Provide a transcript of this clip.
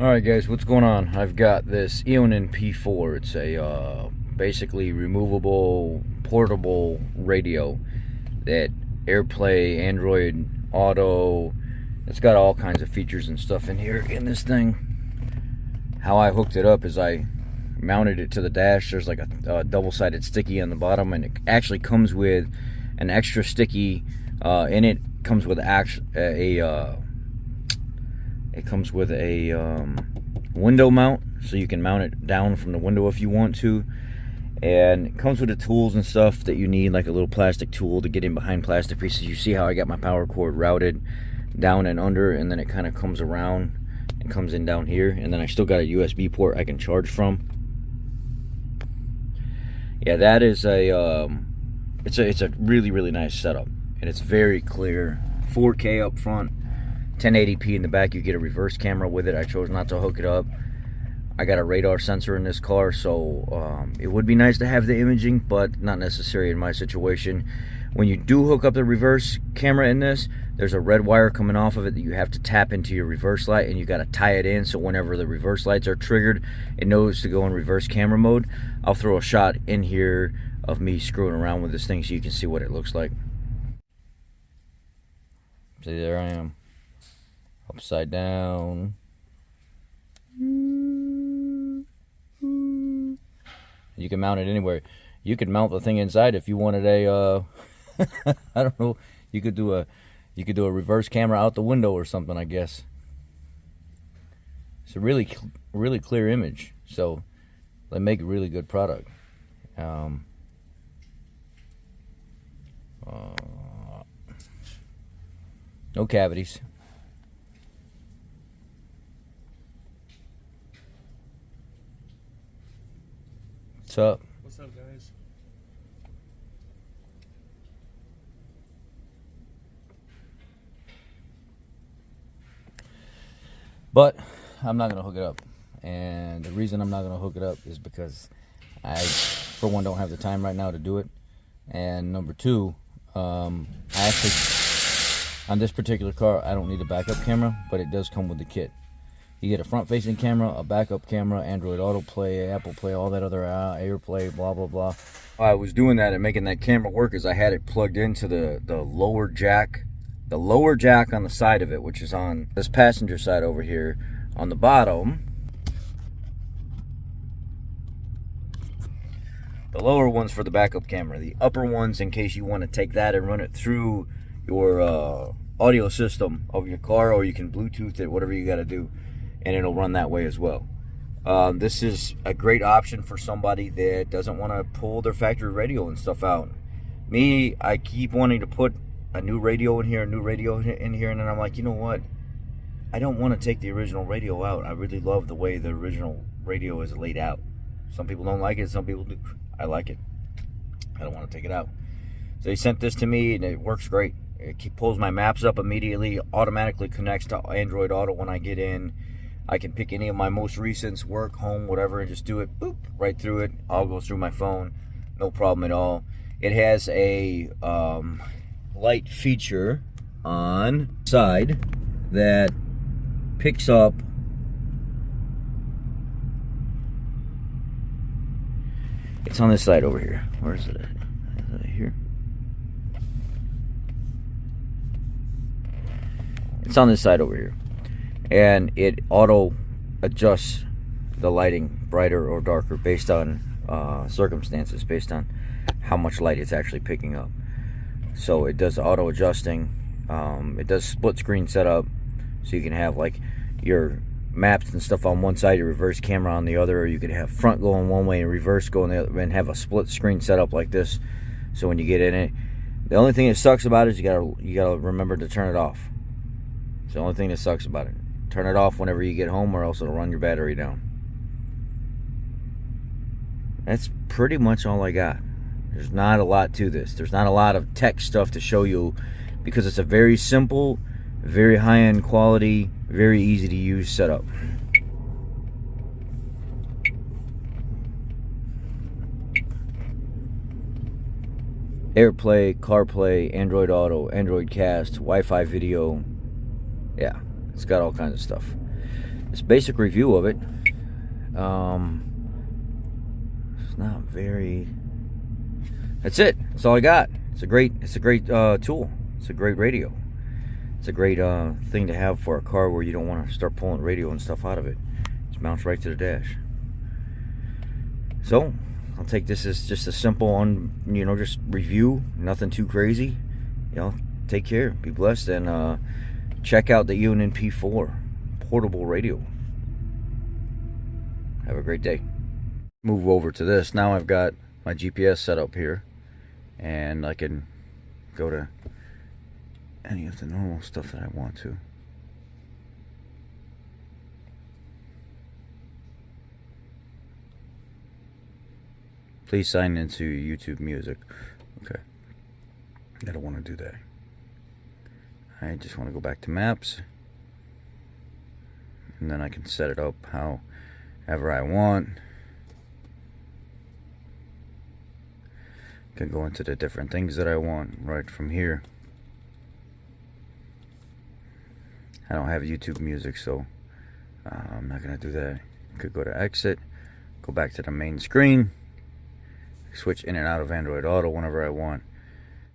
Alright guys, what's going on? I've got this Eonon P4. It's a basically removable, portable radio that AirPlay Android Auto. It's got all kinds of features and stuff in here in this thing. How I hooked it up is I mounted it to the dash. There's like a double-sided sticky on the bottom, and it actually comes with an extra sticky in it. Comes with it comes with a window mount, so you can mount it down from the window if you want to. And it comes with the tools and stuff that you need, like a little plastic tool to get in behind plastic pieces. You see how I got my power cord routed down and under, and then it kind of comes around and comes in down here. And then I still got a USB port I can charge from. Yeah, that is it's a really nice setup, and it's very clear. 4K up front, 1080p in the back. You get a reverse camera with it. I chose not to hook it up. I got a radar sensor in this car, so it would be nice to have the imaging, but not necessary in my situation. When you do hook up the reverse camera in this, there's a red wire coming off of it that you have to tap into your reverse light, and you got to tie it in so whenever the reverse lights are triggered, it knows to go in reverse camera mode. I'll throw a shot in here of me screwing around with this thing so you can see what it looks like. See, there I am. Upside down. You can mount it anywhere. You could mount the thing inside if you wanted a I don't know, you could do a reverse camera out the window or something, I guess. It's a really clear image, so they make a really good product. No cavities. What's up? What's up, guys? But I'm not going to hook it up. And the reason I'm not going to hook it up is because I, for one, don't have the time right now to do it. And number two, I actually, on this particular car, I don't need a backup camera, but it does come with the kit. You get a front-facing camera, a backup camera, Android Auto Play, Apple Play, all that other AirPlay, blah, blah, blah. I was doing that and making that camera work as I had it plugged into the lower jack. The lower jack on the side of it, which is on this passenger side over here. On the bottom, the lower one's for the backup camera. The upper one's in case you want to take that and run it through your audio system of your car, or you can Bluetooth it, whatever you got to do, and it'll run that way as well. This is a great option for somebody that doesn't want to pull their factory radio and stuff out. Me, I keep wanting to put a new radio in here, and then I'm like, you know what? I don't want to take the original radio out. I really love the way the original radio is laid out. Some people don't like it, some people do. I like it. I don't want to take it out. So they sent this to me, and it works great. It pulls my maps up immediately, automatically connects to Android Auto when I get in. I can pick any of my most recents, work, home, whatever, and just do it, boop, right through it. I'll go through my phone, no problem at all. It has a light feature on the side that picks up it's on this side over here. Where is it at? Is it here? It's on this side over here, and it auto adjusts the lighting brighter or darker based on circumstances, based on how much light it's actually picking up. So it does auto adjusting. It does split screen setup, so you can have like your maps and stuff on one side, your reverse camera on the other, or you could have front going one way and reverse going the other, and have a split screen setup like this. So when you get in it, the only thing that sucks about it is you gotta remember to turn it off. It's the only thing that sucks about it. Turn it off whenever you get home, or else it'll run your battery down. That's pretty much all I got. There's not a lot to this. There's not a lot of tech stuff to show you, because it's a very simple, very high-end quality, very easy to use setup. AirPlay, CarPlay, Android Auto, Android Cast, Wi-Fi video. Yeah, it's got all kinds of stuff. it's a basic review of it. It's not very. That's it. That's all I got. It's a great tool. It's a great radio. It's a great thing to have for a car where you don't want to start pulling radio and stuff out of it. Just mounts right to the dash. So I'll take this as just a simple just review. Nothing too crazy. Take care. Be blessed, and check out the Eonon P4 portable radio. Have a great day. Move over to this. Now I've got my GPS set up here, and I can go to any of the normal stuff that I want to. Please sign into YouTube Music. Okay. I don't want to do that. I just want to go back to Maps, and then I can set it up however I want. Can go into the different things that I want right from here. I don't have YouTube Music, so I'm not gonna do that. Could go to exit, go back to the main screen, switch in and out of Android Auto whenever I want.